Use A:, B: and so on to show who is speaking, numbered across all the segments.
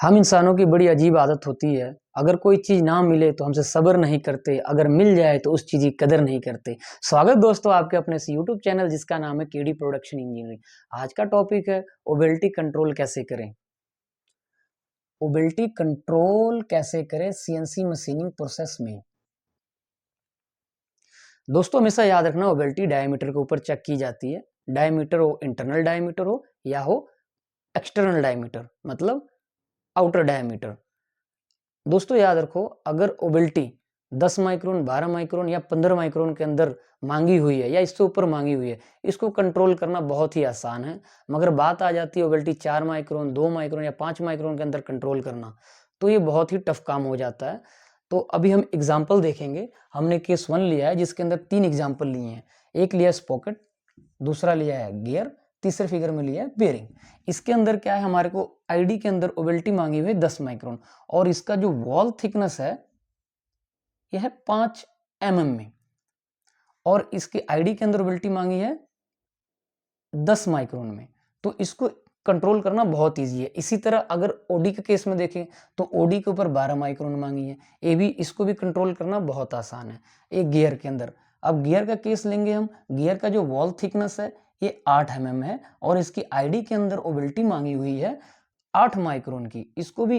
A: हम इंसानों की बड़ी अजीब आदत होती है। अगर कोई चीज़ ना मिले तो हमसे सब्र नहीं करते, अगर मिल जाए तो उस चीज़ की कदर नहीं करते। स्वागत दोस्तों आपके अपने इस यूट्यूब चैनल जिसका नाम है केडी प्रोडक्शन इंजीनियरिंग। आज का टॉपिक है ओबेलिटी कंट्रोल कैसे करें। ओबेलिटी कंट्रोल कैसे करें सीएनसी मशीनिंग प्रोसेस में। दोस्तों हमेशा याद रखना ओबेलिटी डायमीटर के ऊपर चेक की जाती है। डायमीटर हो इंटरनल डायमीटर हो या हो एक्सटर्नल डायमीटर मतलब आउटर डायमीटर। दोस्तों याद रखो अगर ओबेलिटी 10 माइक्रोन 12 माइक्रोन या 15 माइक्रोन के अंदर मांगी हुई है या इससे ऊपर मांगी हुई है, इसको कंट्रोल करना बहुत ही आसान है। मगर बात आ जाती है ओबेलिटी 4 माइक्रोन 2 माइक्रोन या 5 माइक्रोन के अंदर कंट्रोल करना, तो ये बहुत ही टफ काम हो जाता है। तो अभी हम एग्जाम्पल देखेंगे। हमने केस 1 लिया है जिसके अंदर 3 एग्जाम्पल लिए हैं। एक लिया स्पॉकेट, दूसरा लिया है गियर, तीसरे फिगर में लिया है बेरिंग। इसके अंदर क्या है, हमारे को आईडी के अंदर ओबेलिटी मांगी हुई है 10 माइक्रोन और इसका जो वॉल थिकनेस है यह है 5 mm में और इसके आईडी के अंदर ओबेलिटी मांगी है 10 माइक्रोन में। तो इसको कंट्रोल करना बहुत इजी है। इसी तरह अगर ओडी के केस में देखें तो ओडी के ऊपर 12 माइक्रोन मांगी है, ये भी इसको भी कंट्रोल करना बहुत आसान है। एक गियर के अंदर, अब गियर का केस लेंगे हम। गियर का जो वॉल थिकनेस है ये 8 mm है और इसकी आईडी के अंदर ओबेलिटी मांगी हुई है 8 माइक्रोन की। इसको भी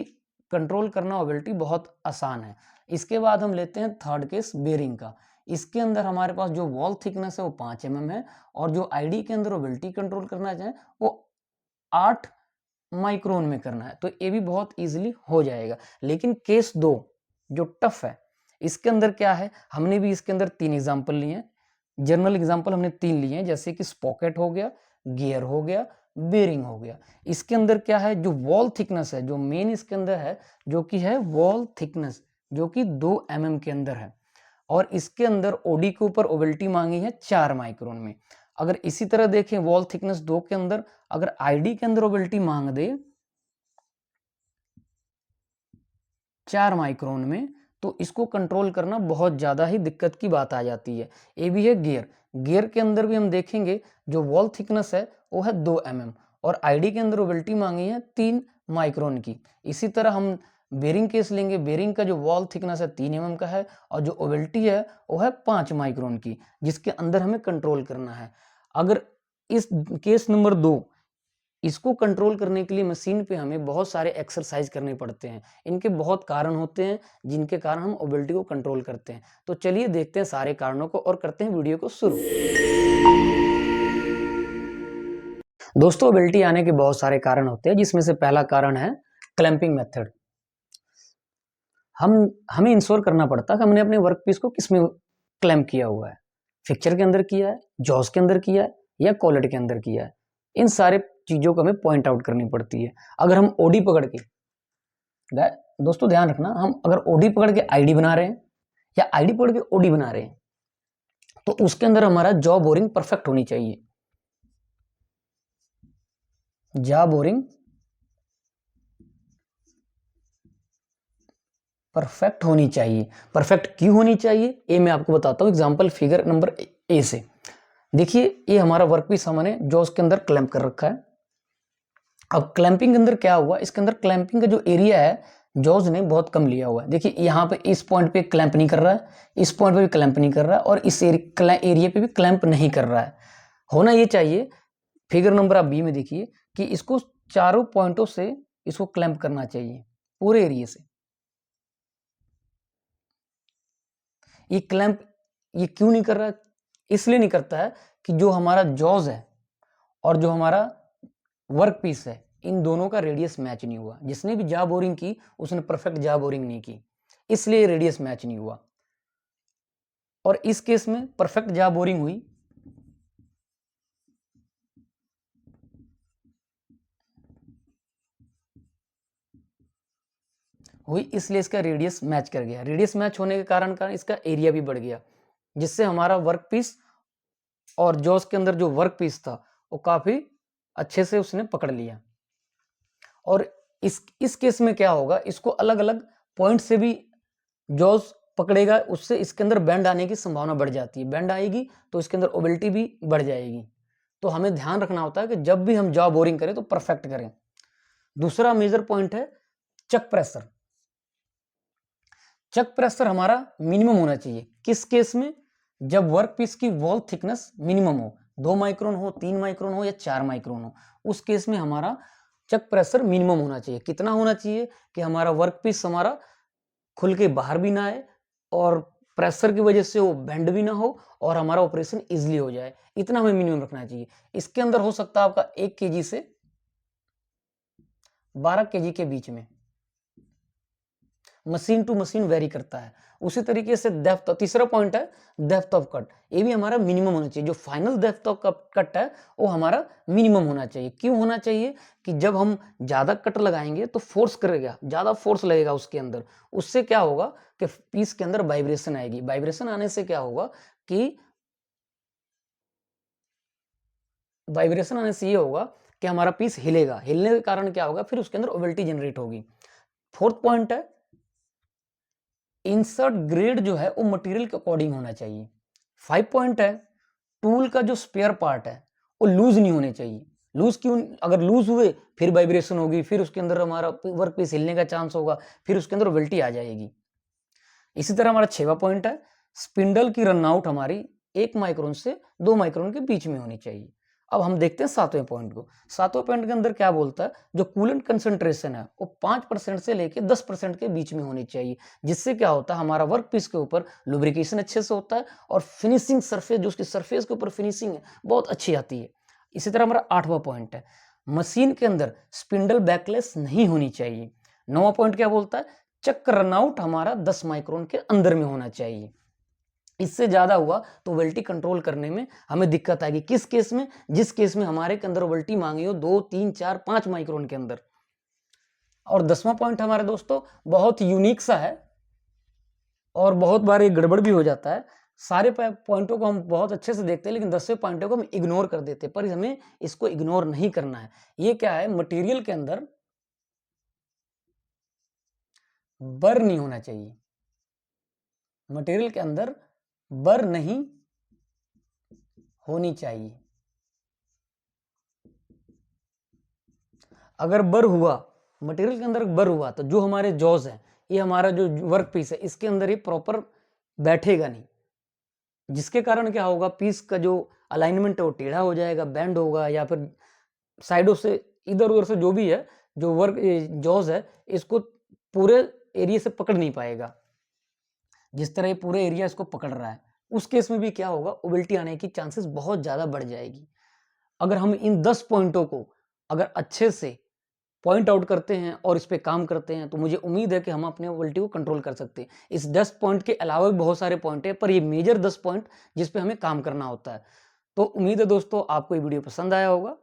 A: कंट्रोल करना ओबेलिटी बहुत आसान है। इसके बाद हम लेते हैं थर्ड केस बेरिंग का। इसके अंदर हमारे पास जो वॉल थिकनेस है वो 5 mm है और जो आईडी के अंदर ओबेलिटी कंट्रोल करना चाहें वो 8 माइक्रोन में करना है। तो ये भी बहुत इजीली हो जाएगा। लेकिन केस 2 जो टफ है, इसके अंदर क्या है, हमने भी इसके अंदर 3 एग्जाम्पल लिए हैं। जनरल एग्जाम्पल हमने 3 लिए हैं, जैसे कि स्पॉकेट हो गया, गियर हो गया, बेरिंग हो गया। इसके अंदर क्या है, जो वॉल थिकनेस है, जो मेन इसके अंदर है, जो कि है वॉल थिकनेस, जो कि 2 mm के अंदर है और इसके अंदर ओडी के ऊपर ओबेलिटी मांगी है 4 माइक्रोन में। अगर इसी तरह देखें वॉल थिकनेस 2 के अंदर अगर आईडी के अंदर ओबेलिटी मांग दे 4 माइक्रोन में, तो इसको कंट्रोल करना बहुत ज़्यादा ही दिक्कत की बात आ जाती है। ये भी है गियर। गियर के अंदर भी हम देखेंगे जो वॉल थिकनेस है वो है 2 mm और आईडी के अंदर ओबेलिटी मांगी है 3 माइक्रोन की। इसी तरह हम बेरिंग केस लेंगे। बेरिंग का जो वॉल थिकनेस है 3 mm का है और जो ओबेलिटी है वो है 5 माइक्रोन की, जिसके अंदर हमें कंट्रोल करना है। अगर इस केस नंबर 2 इसको कंट्रोल करने के लिए मशीन पे हमें बहुत सारे एक्सरसाइज करने पड़ते हैं। इनके बहुत कारण होते हैं जिनके कारण हम ओबेलिटी को कंट्रोल करते हैं। तो चलिए देखते हैं सारे कारणों को और करते हैं वीडियो को शुरू। दोस्तों ओबेलिटी आने के बहुत सारे कारण होते हैं, जिसमें से पहला कारण है क्लैंपिंग मेथड। हमें इंश्योर करना पड़ता है कि हमने अपने वर्क पीस को किस में क्लैंप किया हुआ है। फिक्चर के अंदर किया है, जॉस के अंदर किया है या कॉलेट के अंदर किया है। इन सारे चीजों को हमें पॉइंट आउट करनी पड़ती है। अगर हम ओडी पकड़ के, दोस्तों ध्यान रखना, हम अगर ओडी पकड़ के आईडी बना रहे हैं या आईडी पकड़ के ओडी बना रहे हैं तो उसके अंदर हमारा जॉ बोरिंग परफेक्ट होनी चाहिए। जॉ बोरिंग परफेक्ट होनी चाहिए। परफेक्ट क्यों होनी चाहिए ये मैं आपको बताता हूं एग्जांपल फिगर नंबर ए से। देखिए ये हमारा वर्कपीस हमने जॉस के अंदर क्लैंप कर रखा है। अब क्लैंपिंग के अंदर क्या हुआ, इसके अंदर क्लैंपिंग का जो एरिया है जॉज ने बहुत कम लिया हुआ है। देखिए यहाँ पे इस पॉइंट पे क्लैंप नहीं कर रहा है, इस पॉइंट पे भी क्लैंप नहीं कर रहा है और इस एरिया पे भी क्लैंप नहीं कर रहा है। होना ये चाहिए, फिगर नंबर आप बी में देखिए कि इसको चारों पॉइंटों से इसको क्लैंप करना चाहिए पूरे एरिया से। ये क्लैंप ये क्यों नहीं कर रहा है, इसलिए नहीं करता है कि जो हमारा जॉज है और जो हमारा वर्क पीस है इन दोनों का रेडियस मैच नहीं हुआ। जिसने भी जा बोरिंग की उसने परफेक्ट जा बोरिंग नहीं की, इसलिए रेडियस मैच नहीं हुआ। और इस केस में परफेक्ट जा बोरिंग हुई इसलिए इसका रेडियस मैच कर गया। रेडियस मैच होने के कारण इसका एरिया भी बढ़ गया, जिससे हमारा वर्क पीस और जॉस के अंदर जो वर्क पीस था वो काफी अच्छे से उसने पकड़ लिया। और इस केस में क्या होगा, इसको अलग अलग पॉइंट से भी जॉस पकड़ेगा, उससे इसके अंदर बैंड आने की संभावना बढ़ जाती है। बैंड आएगी तो इसके अंदर ओबेलिटी भी बढ़ जाएगी। तो हमें ध्यान रखना होता है कि जब भी हम जॉ बोरिंग करें तो परफेक्ट करें। दूसरा मेजर पॉइंट है चक प्रेशर, चक प्रेशर हमारा मिनिमम होना चाहिए किस केस में, जब वर्क पीस की वॉल थिकनेस मिनिमम हो, 2 माइक्रोन हो, 3 माइक्रोन हो या 4 माइक्रोन हो, उस केस में हमारा चक प्रेशर मिनिमम होना चाहिए। कितना होना चाहिए कि हमारा वर्क पीस हमारा खुल के बाहर भी ना आए और प्रेशर की वजह से वो बेंड भी ना हो और हमारा ऑपरेशन इजीली हो जाए, इतना हमें मिनिमम रखना चाहिए। इसके अंदर हो सकता है आपका 1 केजी से 12 केजी के बीच में, मशीन टू मशीन वेरी करता है। उसी तरीके से डेप्थ, तीसरा पॉइंट है डेप्थ ऑफ कट, ये भी हमारा मिनिमम होना चाहिए। जो फाइनल डेप्थ ऑफ कट है वो हमारा मिनिमम होना चाहिए। क्यों होना चाहिए कि जब हम ज्यादा कट लगाएंगे तो फोर्स करेगा, ज्यादा फोर्स लगेगा उसके अंदर, उससे क्या होगा कि पीस के अंदर वाइब्रेशन आएगी। वाइब्रेशन आने से क्या होगा कि वाइब्रेशन आने से ये होगा कि हमारा पीस हिलेगा, हिलने के कारण क्या होगा, फिर उसके अंदर ओवेल्टी जनरेट होगी। फोर्थ पॉइंट है इंसर्ट ग्रेड जो है वो मटेरियल के अकॉर्डिंग होना चाहिए। 5 पॉइंट है टूल का जो स्पेयर पार्ट है वो लूज नहीं होने चाहिए। लूज क्यों, अगर लूज हुए फिर वाइब्रेशन होगी, फिर उसके अंदर हमारा वर्क पीस हिलने का चांस होगा, फिर उसके अंदर ओवेल्टी आ जाएगी। इसी तरह हमारा 6वां पॉइंट है स्पिंडल की रनआउट हमारी 1 माइक्रोन से 2 माइक्रोन के बीच में होनी चाहिए। अब हम देखते हैं 7वें पॉइंट को। 7वें पॉइंट के अंदर क्या बोलता है, जो कूलेंट कंसंट्रेशन है वो 5% से लेके 10% के बीच में होनी चाहिए, जिससे क्या होता है हमारा वर्क पीस के ऊपर लुब्रिकेशन अच्छे से होता है और फिनिशिंग सरफेस, जो उसकी सरफेस के ऊपर फिनिशिंग है बहुत अच्छी आती है। इसी तरह हमारा 8वां पॉइंट है मशीन के अंदर स्पिंडल बैकलेस नहीं होनी चाहिए। 9वां पॉइंट क्या बोलता है चक रनआउट हमारा 10 माइक्रोन के अंदर में होना चाहिए। इससे ज्यादा हुआ तो ओवेल्टी कंट्रोल करने में हमें दिक्कत आएगी। किस केस में, जिस केस में हमारे के अंदर ओवेल्टी मांगी हो 2, 3, 4, 5 माइक्रोन के अंदर। और 10वां पॉइंट हमारे दोस्तों बहुत यूनिक सा है और बहुत बार ये गड़बड़ भी हो जाता है। सारे पॉइंटों को हम बहुत अच्छे से देखते हैं लेकिन 10वें पॉइंटों को हम इग्नोर कर देते हैं, पर हमें इसको इग्नोर नहीं करना है। ये क्या है, मटेरियल के अंदर बर नहीं होना चाहिए, मटेरियल के अंदर बर नहीं होनी चाहिए। अगर बर हुआ, मटेरियल के अंदर बर हुआ तो जो हमारे जॉज है, ये हमारा जो वर्क पीस है इसके अंदर ये प्रॉपर बैठेगा नहीं, जिसके कारण क्या होगा पीस का जो अलाइनमेंट है वो टेढ़ा हो जाएगा, बैंड होगा, या फिर साइडों से इधर उधर से जो भी है, जो वर्क जॉज है इसको पूरे एरिया से पकड़ नहीं पाएगा जिस तरह ये पूरे एरिया इसको पकड़ रहा है। उस केस में भी क्या होगा, ओवेल्टी आने की चांसेस बहुत ज्यादा बढ़ जाएगी। अगर हम इन 10 पॉइंटों को अगर अच्छे से पॉइंट आउट करते हैं और इस पे काम करते हैं तो मुझे उम्मीद है कि हम अपने ओवेल्टी को कंट्रोल कर सकते हैं। इस 10 पॉइंट के अलावा भी बहुत सारे पॉइंट है, पर ये मेजर 10 पॉइंट जिस पे हमें काम करना होता है। तो उम्मीद है दोस्तों आपको ये वीडियो पसंद आया होगा।